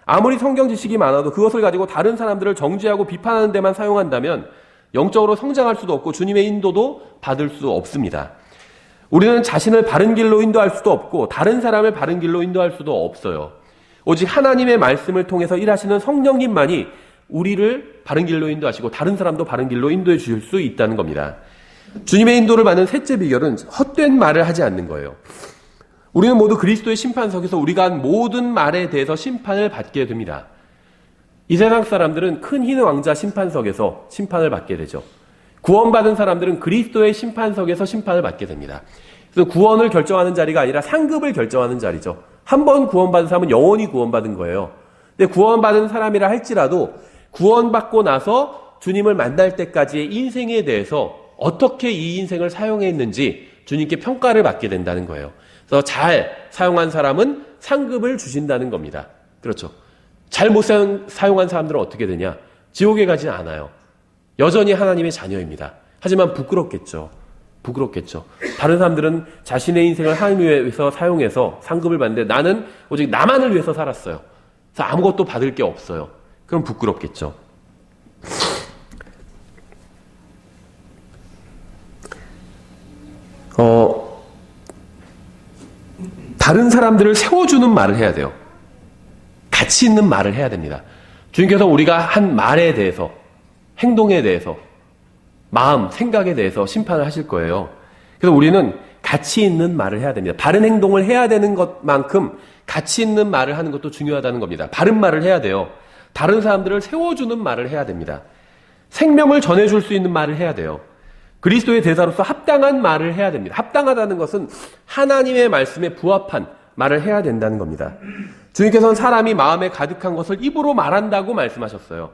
아무리 성경 지식이 많아도 그것을 가지고 다른 사람들을 정죄하고 비판하는 데만 사용한다면 영적으로 성장할 수도 없고 주님의 인도도 받을 수 없습니다. 우리는 자신을 바른 길로 인도할 수도 없고 다른 사람을 바른 길로 인도할 수도 없어요. 오직 하나님의 말씀을 통해서 일하시는 성령님만이 우리를 바른 길로 인도하시고 다른 사람도 바른 길로 인도해 주실 수 있다는 겁니다. 주님의 인도를 받는 셋째 비결은 헛된 말을 하지 않는 거예요. 우리는 모두 그리스도의 심판석에서 우리가 한 모든 말에 대해서 심판을 받게 됩니다. 이 세상 사람들은 큰 흰 왕자 심판석에서 심판을 받게 되죠. 구원받은 사람들은 그리스도의 심판석에서 심판을 받게 됩니다. 그래서 구원을 결정하는 자리가 아니라 상급을 결정하는 자리죠. 한 번 구원받은 사람은 영원히 구원받은 거예요. 근데 구원받은 사람이라 할지라도 구원받고 나서 주님을 만날 때까지의 인생에 대해서 어떻게 이 인생을 사용했는지 주님께 평가를 받게 된다는 거예요. 그래서 잘 사용한 사람은 상급을 주신다는 겁니다. 그렇죠. 잘 못 사용한 사람들은 어떻게 되냐? 지옥에 가진 않아요. 여전히 하나님의 자녀입니다. 하지만 부끄럽겠죠. 다른 사람들은 자신의 인생을 하나님 위해서 사용해서 상급을 받는데 나는 오직 나만을 위해서 살았어요. 그래서 아무것도 받을 게 없어요. 그럼 부끄럽겠죠. 다른 사람들을 세워주는 말을 해야 돼요. 가치 있는 말을 해야 됩니다. 주님께서 우리가 한 말에 대해서, 행동에 대해서, 마음, 생각에 대해서 심판을 하실 거예요. 그래서 우리는 가치 있는 말을 해야 됩니다. 바른 행동을 해야 되는 것만큼 가치 있는 말을 하는 것도 중요하다는 겁니다. 바른 말을 해야 돼요. 다른 사람들을 세워주는 말을 해야 됩니다. 생명을 전해줄 수 있는 말을 해야 돼요. 그리스도의 대사로서 합당한 말을 해야 됩니다. 합당하다는 것은 하나님의 말씀에 부합한 말을 해야 된다는 겁니다. 주님께서는 사람이 마음에 가득한 것을 입으로 말한다고 말씀하셨어요.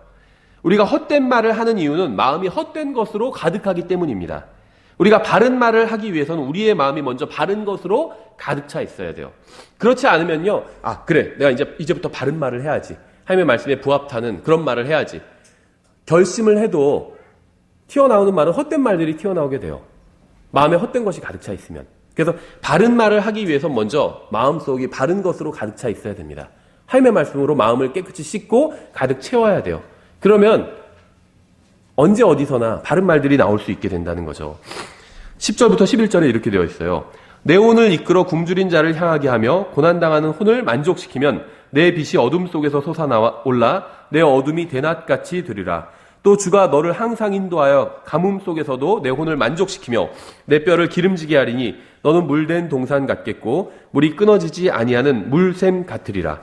우리가 헛된 말을 하는 이유는 마음이 헛된 것으로 가득하기 때문입니다. 우리가 바른 말을 하기 위해서는 우리의 마음이 먼저 바른 것으로 가득 차 있어야 돼요. 그렇지 않으면요, 그래, 내가 이제부터 바른 말을 해야지. 하나님의 말씀에 부합하는 그런 말을 해야지. 결심을 해도 튀어나오는 말은 헛된 말들이 튀어나오게 돼요. 마음에 헛된 것이 가득 차 있으면. 그래서 바른 말을 하기 위해서 먼저 마음속이 바른 것으로 가득 차 있어야 됩니다. 하나님의 말씀으로 마음을 깨끗이 씻고 가득 채워야 돼요. 그러면 언제 어디서나 바른 말들이 나올 수 있게 된다는 거죠. 10절부터 11절에 이렇게 되어 있어요. 내 혼을 이끌어 굶주린 자를 향하게 하며 고난당하는 혼을 만족시키면 내 빛이 어둠 속에서 솟아올라 내 어둠이 대낮같이 되리라. 또 주가 너를 항상 인도하여 가뭄 속에서도 내 혼을 만족시키며 내 뼈를 기름지게 하리니 너는 물된 동산 같겠고 물이 끊어지지 아니하는 물샘 같으리라.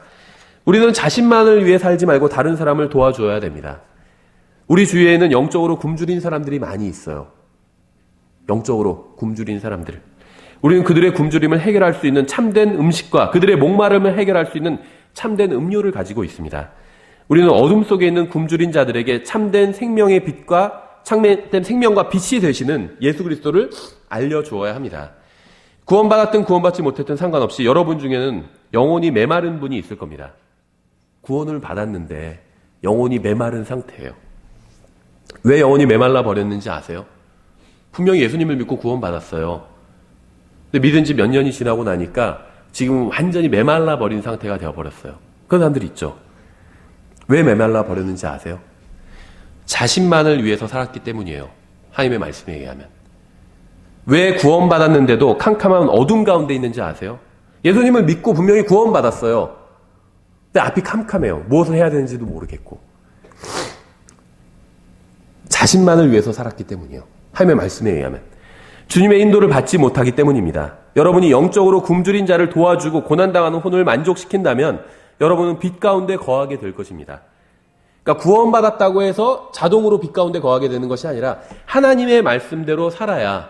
우리는 자신만을 위해 살지 말고 다른 사람을 도와줘야 됩니다. 우리 주위에는 영적으로 굶주린 사람들이 많이 있어요. 영적으로 굶주린 사람들. 우리는 그들의 굶주림을 해결할 수 있는 참된 음식과 그들의 목마름을 해결할 수 있는 참된 음료를 가지고 있습니다. 우리는 어둠 속에 있는 굶주린 자들에게 참된 생명의 빛과 참된 생명과 빛이 되시는 예수 그리스도를 알려주어야 합니다. 구원받았든 구원받지 못했든 상관없이 여러분 중에는 영혼이 메마른 분이 있을 겁니다. 구원을 받았는데 영혼이 메마른 상태예요. 왜 영혼이 메말라 버렸는지 아세요? 분명히 예수님을 믿고 구원받았어요. 근데 믿은 지 몇 년이 지나고 나니까 지금 완전히 메말라 버린 상태가 되어버렸어요. 그런 사람들이 있죠. 왜 메말라 버렸는지 아세요? 자신만을 위해서 살았기 때문이에요. 하나님의 말씀에 의하면. 왜 구원받았는데도 캄캄한 어둠 가운데 있는지 아세요? 예수님을 믿고 분명히 구원받았어요. 근데 앞이 캄캄해요. 무엇을 해야 되는지도 모르겠고. 자신만을 위해서 살았기 때문이에요. 하나님의 말씀에 의하면. 주님의 인도를 받지 못하기 때문입니다. 여러분이 영적으로 굶주린 자를 도와주고 고난당하는 혼을 만족시킨다면 여러분은 빛 가운데 거하게 될 것입니다. 그러니까 구원받았다고 해서 자동으로 빛 가운데 거하게 되는 것이 아니라 하나님의 말씀대로 살아야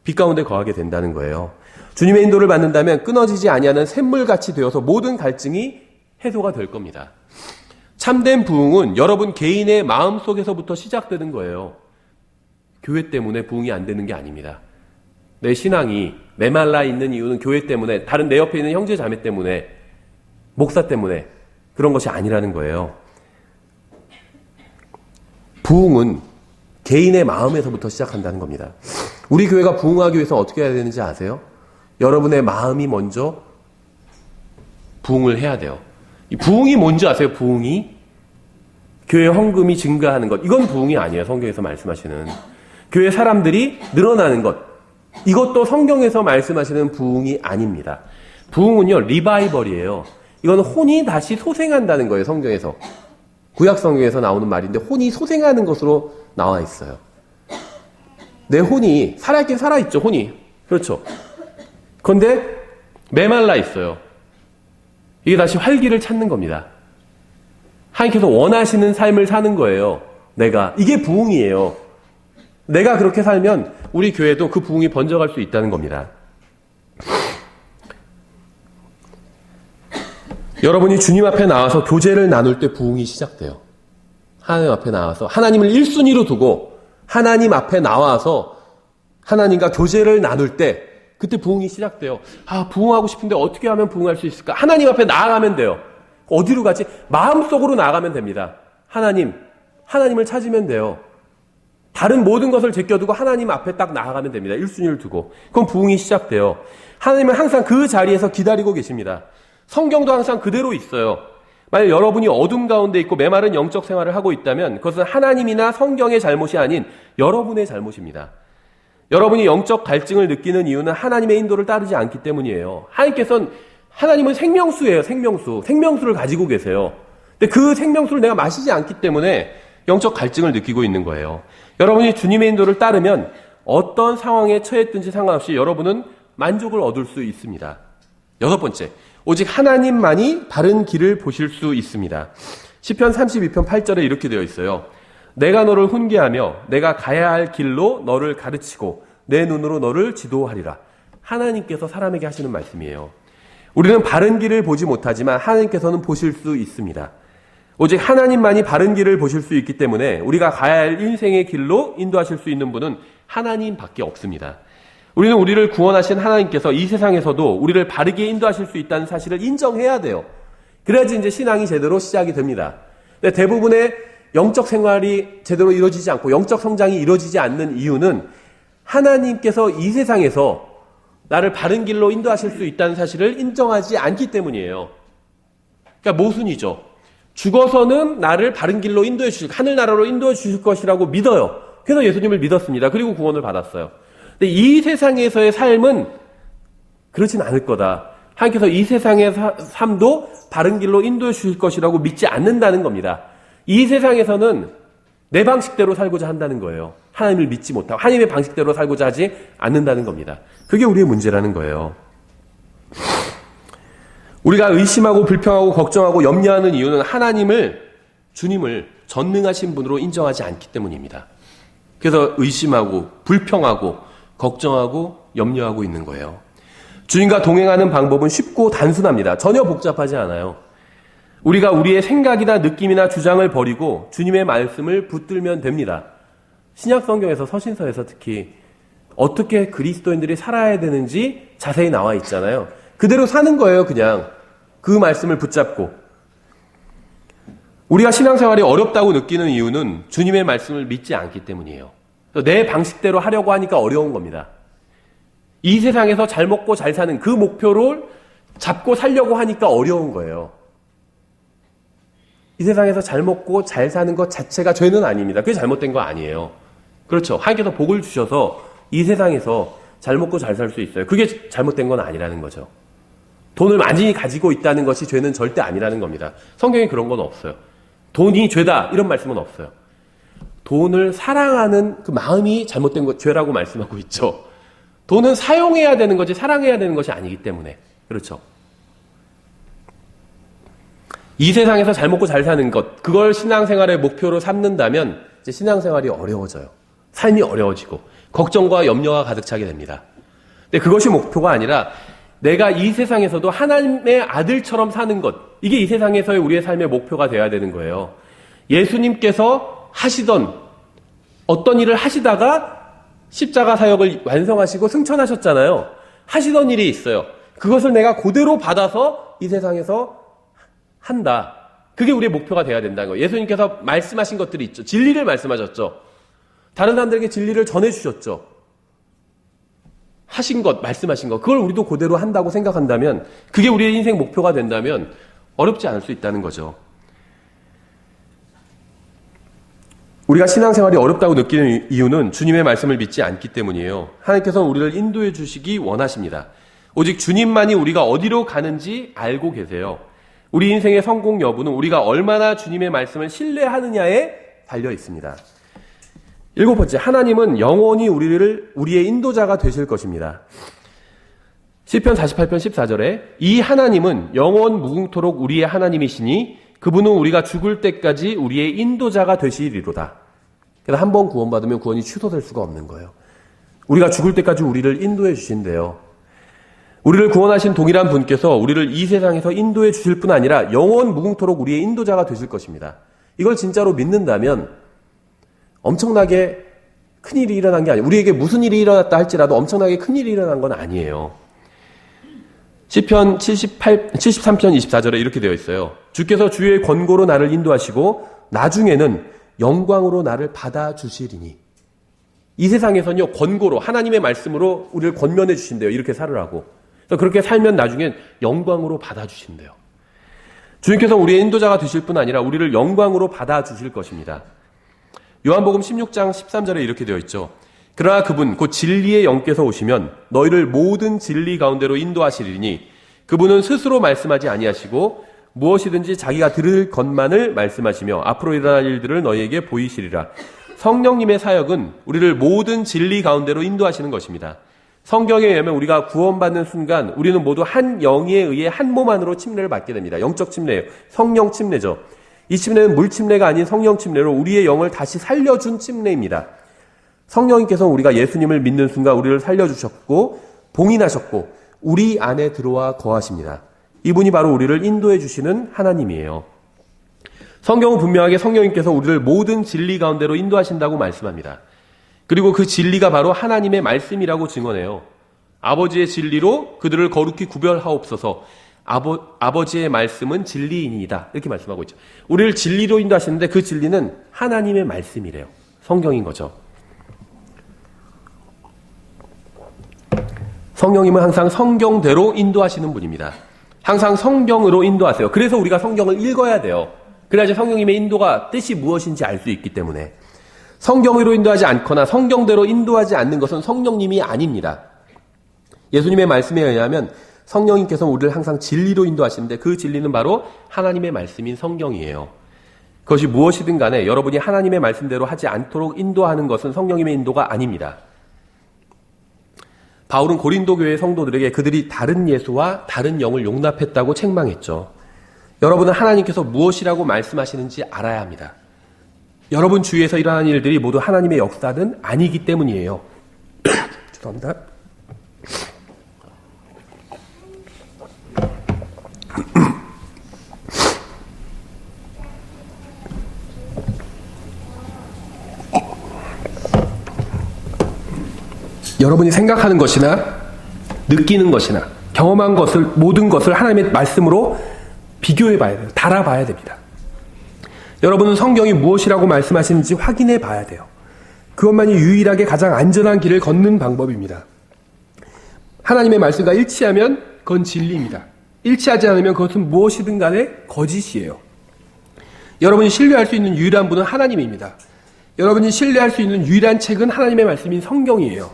빛 가운데 거하게 된다는 거예요. 주님의 인도를 받는다면 끊어지지 아니하는 샘물같이 되어서 모든 갈증이 해소가 될 겁니다. 참된 부흥은 여러분 개인의 마음속에서부터 시작되는 거예요. 교회 때문에 부흥이 안 되는 게 아닙니다. 내 신앙이 메말라 있는 이유는 교회 때문에, 다른 내 옆에 있는 형제 자매 때문에, 목사 때문에 그런 것이 아니라는 거예요. 부흥은 개인의 마음에서부터 시작한다는 겁니다. 우리 교회가 부흥하기 위해서 어떻게 해야 되는지 아세요? 여러분의 마음이 먼저 부흥을 해야 돼요. 이 부흥이 뭔지 아세요? 부흥이 교회 헌금이 증가하는 것, 이건 부흥이 아니에요. 성경에서 말씀하시는 교회 사람들이 늘어나는 것, 이것도 성경에서 말씀하시는 부흥이 아닙니다. 부흥은요, 리바이벌이에요. 이건 혼이 다시 소생한다는 거예요. 성경에서, 구약 성경에서 나오는 말인데 혼이 소생하는 것으로 나와 있어요. 내 혼이 살아있긴 살아있죠. 혼이, 그렇죠. 그런데 메말라 있어요. 이게 다시 활기를 찾는 겁니다. 하나님께서 원하시는 삶을 사는 거예요. 이게 부흥이에요. 내가 그렇게 살면 우리 교회도 그 부흥이 번져갈 수 있다는 겁니다. 여러분이 주님 앞에 나와서 교제를 나눌 때 부흥이 시작돼요. 하나님 앞에 나와서 하나님을 1순위로 두고 하나님 앞에 나와서 하나님과 교제를 나눌 때 그때 부흥이 시작돼요. 부흥하고 싶은데 어떻게 하면 부흥할 수 있을까? 하나님 앞에 나아가면 돼요. 어디로 가지? 마음속으로 나아가면 됩니다. 하나님을 찾으면 돼요. 다른 모든 것을 제껴두고 하나님 앞에 딱 나아가면 됩니다. 1순위를 두고. 그럼 부흥이 시작돼요. 하나님은 항상 그 자리에서 기다리고 계십니다. 성경도 항상 그대로 있어요. 만약 여러분이 어둠 가운데 있고 메마른 영적 생활을 하고 있다면 그것은 하나님이나 성경의 잘못이 아닌 여러분의 잘못입니다. 여러분이 영적 갈증을 느끼는 이유는 하나님의 인도를 따르지 않기 때문이에요. 하나님은 생명수예요. 생명수를 가지고 계세요. 근데 그 생명수를 내가 마시지 않기 때문에 영적 갈증을 느끼고 있는 거예요. 여러분이 주님의 인도를 따르면 어떤 상황에 처했든지 상관없이 여러분은 만족을 얻을 수 있습니다. 6번째, 오직 하나님만이 바른 길을 보실 수 있습니다. 시편 32편 8절에 이렇게 되어 있어요. 내가 너를 훈계하며 내가 가야 할 길로 너를 가르치고 내 눈으로 너를 지도하리라. 하나님께서 사람에게 하시는 말씀이에요. 우리는 바른 길을 보지 못하지만 하나님께서는 보실 수 있습니다. 오직 하나님만이 바른 길을 보실 수 있기 때문에 우리가 가야 할 인생의 길로 인도하실 수 있는 분은 하나님밖에 없습니다. 우리는 우리를 구원하신 하나님께서 이 세상에서도 우리를 바르게 인도하실 수 있다는 사실을 인정해야 돼요. 그래야지 이제 신앙이 제대로 시작이 됩니다. 근데 대부분의 영적 생활이 제대로 이루어지지 않고 영적 성장이 이루어지지 않는 이유는 하나님께서 이 세상에서 나를 바른 길로 인도하실 수 있다는 사실을 인정하지 않기 때문이에요. 그러니까 모순이죠. 죽어서는 나를 바른 길로 인도해 주실, 하늘나라로 인도해 주실 것이라고 믿어요. 그래서 예수님을 믿었습니다. 그리고 구원을 받았어요. 근데 이 세상에서의 삶은 그렇진 않을 거다. 하나님께서 이 세상의 삶도 바른 길로 인도해 주실 것이라고 믿지 않는다는 겁니다. 이 세상에서는 내 방식대로 살고자 한다는 거예요. 하나님을 믿지 못하고 하나님의 방식대로 살고자 하지 않는다는 겁니다. 그게 우리의 문제라는 거예요. 우리가 의심하고 불평하고 걱정하고 염려하는 이유는 주님을 전능하신 분으로 인정하지 않기 때문입니다. 그래서 의심하고 불평하고 걱정하고 염려하고 있는 거예요. 주님과 동행하는 방법은 쉽고 단순합니다. 전혀 복잡하지 않아요. 우리가 우리의 생각이나 느낌이나 주장을 버리고 주님의 말씀을 붙들면 됩니다. 신약 성경에서 서신서에서 특히 어떻게 그리스도인들이 살아야 되는지 자세히 나와 있잖아요. 그대로 사는 거예요, 그냥. 그 말씀을 붙잡고. 우리가 신앙생활이 어렵다고 느끼는 이유는 주님의 말씀을 믿지 않기 때문이에요. 내 방식대로 하려고 하니까 어려운 겁니다. 이 세상에서 잘 먹고 잘 사는 그 목표를 잡고 살려고 하니까 어려운 거예요. 이 세상에서 잘 먹고 잘 사는 것 자체가 죄는 아닙니다. 그게 잘못된 거 아니에요. 그렇죠. 하나님께서 복을 주셔서 이 세상에서 잘 먹고 잘 살 수 있어요. 그게 잘못된 건 아니라는 거죠. 돈을 많이 가지고 있다는 것이 죄는 절대 아니라는 겁니다. 성경에 그런 건 없어요. 돈이 죄다 이런 말씀은 없어요. 돈을 사랑하는 그 마음이 잘못된 것, 죄라고 말씀하고 있죠. 돈은 사용해야 되는 거지 사랑해야 되는 것이 아니기 때문에. 그렇죠. 이 세상에서 잘 먹고 잘 사는 것, 그걸 신앙생활의 목표로 삼는다면 이제 신앙생활이 어려워져요. 삶이 어려워지고 걱정과 염려가 가득 차게 됩니다. 근데 그것이 목표가 아니라 내가 이 세상에서도 하나님의 아들처럼 사는 것, 이게 이 세상에서의 우리의 삶의 목표가 되어야 되는 거예요. 예수님께서 하시던 어떤 일을 하시다가 십자가 사역을 완성하시고 승천하셨잖아요. 하시던 일이 있어요. 그것을 내가 그대로 받아서 이 세상에서 한다. 그게 우리의 목표가 되어야 된다는 거예요. 예수님께서 말씀하신 것들이 있죠. 진리를 말씀하셨죠. 다른 사람들에게 진리를 전해주셨죠. 하신 것, 말씀하신 것, 그걸 우리도 그대로 한다고 생각한다면, 그게 우리의 인생 목표가 된다면 어렵지 않을 수 있다는 거죠. 우리가 신앙생활이 어렵다고 느끼는 이유는 주님의 말씀을 믿지 않기 때문이에요. 하나님께서는 우리를 인도해 주시기 원하십니다. 오직 주님만이 우리가 어디로 가는지 알고 계세요. 우리 인생의 성공 여부는 우리가 얼마나 주님의 말씀을 신뢰하느냐에 달려 있습니다. 7번째, 하나님은 영원히 우리의 인도자가 되실 것입니다. 시편 48편 14절에 이 하나님은 영원 무궁토록 우리의 하나님이시니 그분은 우리가 죽을 때까지 우리의 인도자가 되시리로다. 그래서 한 번 구원받으면 구원이 취소될 수가 없는 거예요. 우리가 죽을 때까지 우리를 인도해 주신대요. 우리를 구원하신 동일한 분께서 우리를 이 세상에서 인도해 주실 뿐 아니라 영원 무궁토록 우리의 인도자가 되실 것입니다. 이걸 진짜로 믿는다면 엄청나게 큰일이 일어난 게 아니에요. 우리에게 무슨 일이 일어났다 할지라도 엄청나게 큰일이 일어난 건 아니에요. 시편 73편 24절에 이렇게 되어 있어요. 주께서 주의 권고로 나를 인도하시고 나중에는 영광으로 나를 받아주시리니. 이 세상에서는요, 권고로 하나님의 말씀으로 우리를 권면해 주신대요. 이렇게 살으라고. 그렇게 살면 나중엔 영광으로 받아주신대요. 주님께서 우리의 인도자가 되실 뿐 아니라 우리를 영광으로 받아주실 것입니다. 요한복음 16장 13절에 이렇게 되어 있죠. 그러나 그분 곧 진리의 영께서 오시면 너희를 모든 진리 가운데로 인도하시리니 그분은 스스로 말씀하지 아니하시고 무엇이든지 자기가 들을 것만을 말씀하시며 앞으로 일어날 일들을 너희에게 보이시리라. 성령님의 사역은 우리를 모든 진리 가운데로 인도하시는 것입니다. 성경에 의하면 우리가 구원받는 순간 우리는 모두 한 영에 의해 한 몸 안으로 침례를 받게 됩니다. 영적 침례예요. 성령 침례죠. 이 침례는 물 침례가 아닌 성령 침례로 우리의 영을 다시 살려준 침례입니다. 성령님께서 우리가 예수님을 믿는 순간 우리를 살려주셨고 봉인하셨고 우리 안에 들어와 거하십니다. 이분이 바로 우리를 인도해 주시는 하나님이에요. 성경은 분명하게 성령님께서 우리를 모든 진리 가운데로 인도하신다고 말씀합니다. 그리고 그 진리가 바로 하나님의 말씀이라고 증언해요. 아버지의 진리로 그들을 거룩히 구별하옵소서. 아버지의 말씀은 진리이니이다. 이렇게 말씀하고 있죠. 우리를 진리로 인도하시는데 그 진리는 하나님의 말씀이래요. 성경인 거죠. 성령님은 항상 성경대로 인도하시는 분입니다. 항상 성경으로 인도하세요. 그래서 우리가 성경을 읽어야 돼요. 그래야지 성령님의 인도가 뜻이 무엇인지 알 수 있기 때문에. 성경으로 인도하지 않거나 성경대로 인도하지 않는 것은 성령님이 아닙니다. 예수님의 말씀에 의하면 성령님께서 우리를 항상 진리로 인도하시는데 그 진리는 바로 하나님의 말씀인 성경이에요. 그것이 무엇이든 간에 여러분이 하나님의 말씀대로 하지 않도록 인도하는 것은 성령님의 인도가 아닙니다. 바울은 고린도 교회 성도들에게 그들이 다른 예수와 다른 영을 용납했다고 책망했죠. 여러분은 하나님께서 무엇이라고 말씀하시는지 알아야 합니다. 여러분 주위에서 일어나는 일들이 모두 하나님의 역사는 아니기 때문이에요. 죄송합니다. 여러분이 생각하는 것이나 느끼는 것이나 경험한 것을, 모든 것을 하나님의 말씀으로 비교해 봐야 돼요. 달아봐야 됩니다. 여러분은 성경이 무엇이라고 말씀하시는지 확인해 봐야 돼요. 그것만이 유일하게 가장 안전한 길을 걷는 방법입니다. 하나님의 말씀과 일치하면 그건 진리입니다. 일치하지 않으면 그것은 무엇이든 간에 거짓이에요. 여러분이 신뢰할 수 있는 유일한 분은 하나님입니다. 여러분이 신뢰할 수 있는 유일한 책은 하나님의 말씀인 성경이에요.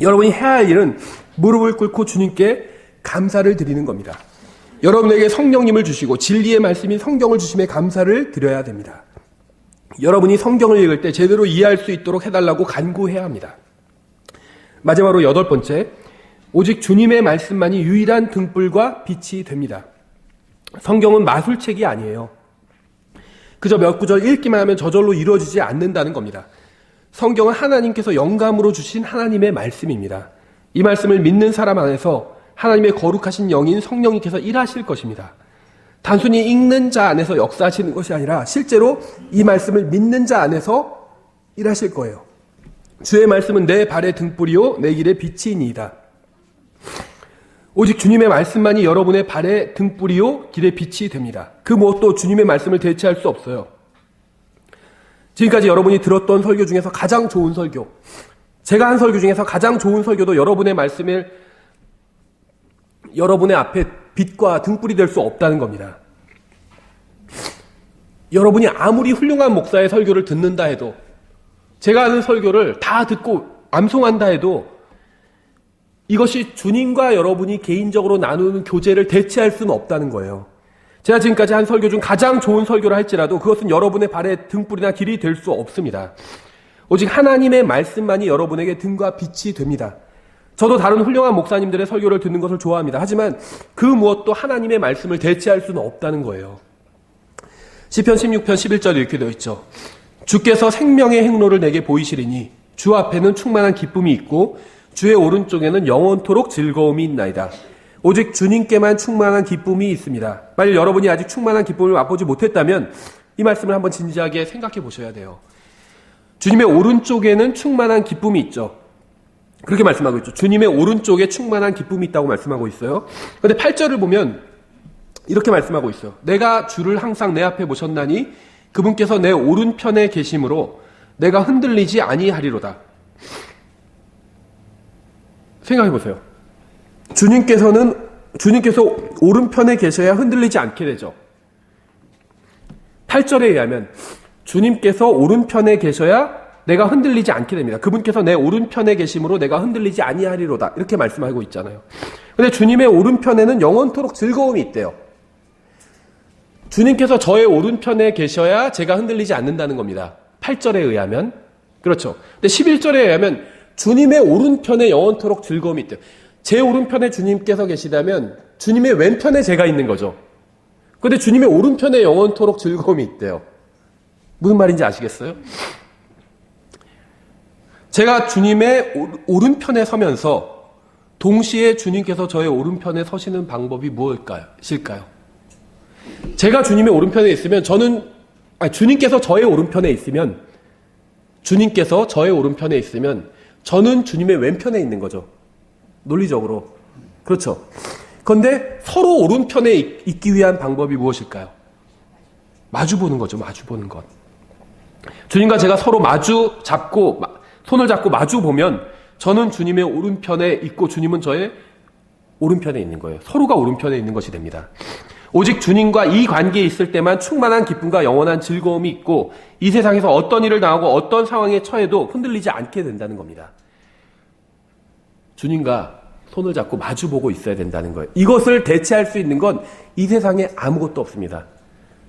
여러분이 해야 할 일은 무릎을 꿇고 주님께 감사를 드리는 겁니다. 여러분에게 성령님을 주시고 진리의 말씀인 성경을 주심에 감사를 드려야 됩니다. 여러분이 성경을 읽을 때 제대로 이해할 수 있도록 해달라고 간구해야 합니다. 마지막으로 8번째, 오직 주님의 말씀만이 유일한 등불과 빛이 됩니다. 성경은 마술책이 아니에요. 그저 몇 구절 읽기만 하면 저절로 이루어지지 않는다는 겁니다. 성경은 하나님께서 영감으로 주신 하나님의 말씀입니다. 이 말씀을 믿는 사람 안에서 하나님의 거룩하신 영인 성령님께서 일하실 것입니다. 단순히 읽는 자 안에서 역사하시는 것이 아니라 실제로 이 말씀을 믿는 자 안에서 일하실 거예요. 주의 말씀은 내 발의 등불이요 내 길의 빛이니이다. 오직 주님의 말씀만이 여러분의 발의 등불이요 길의 빛이 됩니다. 그 무엇도 주님의 말씀을 대체할 수 없어요. 지금까지 여러분이 들었던 설교 중에서 가장 좋은 설교, 제가 한 설교 중에서 가장 좋은 설교도 여러분의 말씀을 여러분의 앞에 빛과 등불이 될 수 없다는 겁니다. 여러분이 아무리 훌륭한 목사의 설교를 듣는다 해도, 제가 하는 설교를 다 듣고 암송한다 해도 이것이 주님과 여러분이 개인적으로 나누는 교제를 대체할 수는 없다는 거예요. 제가 지금까지 한 설교 중 가장 좋은 설교를 할지라도 그것은 여러분의 발에 등불이나 길이 될 수 없습니다. 오직 하나님의 말씀만이 여러분에게 등과 빛이 됩니다. 저도 다른 훌륭한 목사님들의 설교를 듣는 것을 좋아합니다. 하지만 그 무엇도 하나님의 말씀을 대체할 수는 없다는 거예요. 시편 16편 11절에 이렇게 되어 있죠. 주께서 생명의 행로를 내게 보이시리니 주 앞에는 충만한 기쁨이 있고 주의 오른쪽에는 영원토록 즐거움이 있나이다. 오직 주님께만 충만한 기쁨이 있습니다. 만약 여러분이 아직 충만한 기쁨을 맛보지 못했다면 이 말씀을 한번 진지하게 생각해 보셔야 돼요. 주님의 오른쪽에는 충만한 기쁨이 있죠. 그렇게 말씀하고 있죠. 주님의 오른쪽에 충만한 기쁨이 있다고 말씀하고 있어요. 그런데 8절을 보면 이렇게 말씀하고 있어요. 내가 주를 항상 내 앞에 모셨나니 그분께서 내 오른편에 계심으로 내가 흔들리지 아니하리로다. 생각해 보세요. 주님께서 오른편에 계셔야 흔들리지 않게 되죠. 8절에 의하면 주님께서 오른편에 계셔야 내가 흔들리지 않게 됩니다. 그분께서 내 오른편에 계심으로 내가 흔들리지 아니하리로다. 이렇게 말씀하고 있잖아요. 그런데 주님의 오른편에는 영원토록 즐거움이 있대요. 주님께서 저의 오른편에 계셔야 제가 흔들리지 않는다는 겁니다. 8절에 의하면. 그렇죠. 근데 11절에 의하면 주님의 오른편에 영원토록 즐거움이 있대요. 제 오른편에 주님께서 계시다면 주님의 왼편에 제가 있는 거죠. 그런데 주님의 오른편에 영원토록 즐거움이 있대요. 무슨 말인지 아시겠어요? 제가 주님의 오른편에 서면서 동시에 주님께서 저의 오른편에 서시는 방법이 무엇일까요? 제가 주님의 오른편에 있으면 주님께서 저의 오른편에 있으면 저는 주님의 왼편에 있는 거죠. 논리적으로. 그렇죠. 그런데 서로 오른편에 있기 위한 방법이 무엇일까요? 마주보는 거죠. 마주보는 것. 주님과 제가 서로 손을 잡고 마주 보면 저는 주님의 오른편에 있고 주님은 저의 오른편에 있는 거예요. 서로가 오른편에 있는 것이 됩니다. 오직 주님과 이 관계에 있을 때만 충만한 기쁨과 영원한 즐거움이 있고 이 세상에서 어떤 일을 당하고 어떤 상황에 처해도 흔들리지 않게 된다는 겁니다. 주님과 손을 잡고 마주보고 있어야 된다는 거예요. 이것을 대체할 수 있는 건 이 세상에 아무것도 없습니다.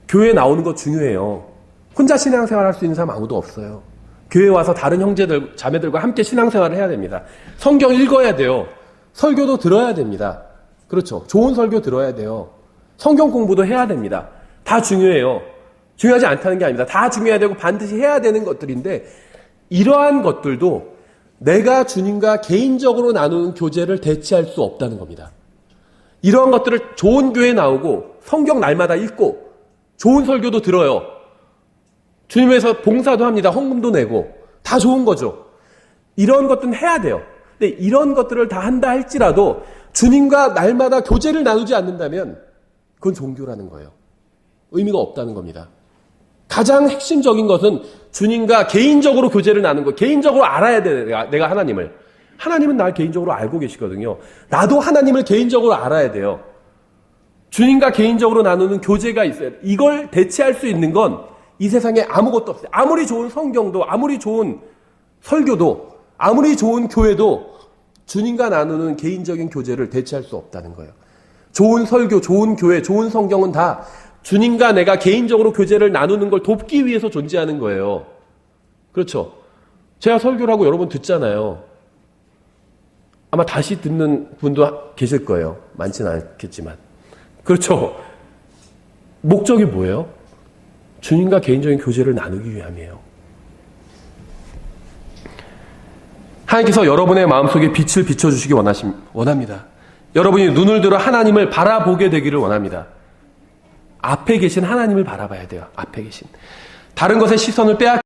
교회에 나오는 거 중요해요. 혼자 신앙생활 할 수 있는 사람 아무도 없어요. 교회에 와서 다른 형제들, 자매들과 함께 신앙생활을 해야 됩니다. 성경 읽어야 돼요. 설교도 들어야 됩니다. 그렇죠. 좋은 설교 들어야 돼요. 성경 공부도 해야 됩니다. 다 중요해요. 중요하지 않다는 게 아닙니다. 다 중요해야 되고 반드시 해야 되는 것들인데 이러한 것들도 내가 주님과 개인적으로 나누는 교제를 대체할 수 없다는 겁니다. 이러한 것들을 좋은 교회에 나오고 성경 날마다 읽고 좋은 설교도 들어요. 주님에서 봉사도 합니다. 헌금도 내고 다 좋은 거죠. 이런 것들은 해야 돼요. 근데 이런 것들을 다 한다 할지라도 주님과 날마다 교제를 나누지 않는다면 그건 종교라는 거예요. 의미가 없다는 겁니다. 가장 핵심적인 것은 주님과 개인적으로 교제를 나누는 거. 개인적으로 알아야 돼, 내가 하나님을. 하나님은 날 개인적으로 알고 계시거든요. 나도 하나님을 개인적으로 알아야 돼요. 주님과 개인적으로 나누는 교제가 있어요. 이걸 대체할 수 있는 건 이 세상에 아무것도 없어요. 아무리 좋은 성경도, 아무리 좋은 설교도, 아무리 좋은 교회도 주님과 나누는 개인적인 교제를 대체할 수 없다는 거예요. 좋은 설교, 좋은 교회, 좋은 성경은 다 주님과 내가 개인적으로 교제를 나누는 걸 돕기 위해서 존재하는 거예요. 그렇죠? 제가 설교를 하고 여러분 듣잖아요. 아마 다시 듣는 분도 계실 거예요. 많지는 않겠지만. 그렇죠? 목적이 뭐예요? 주님과 개인적인 교제를 나누기 위함이에요. 하나님께서 여러분의 마음속에 빛을 비춰주시기 원합니다. 여러분이 눈을 들어 하나님을 바라보게 되기를 원합니다. 앞에 계신 하나님을 바라봐야 돼요. 앞에 계신. 다른 것에 시선을 빼앗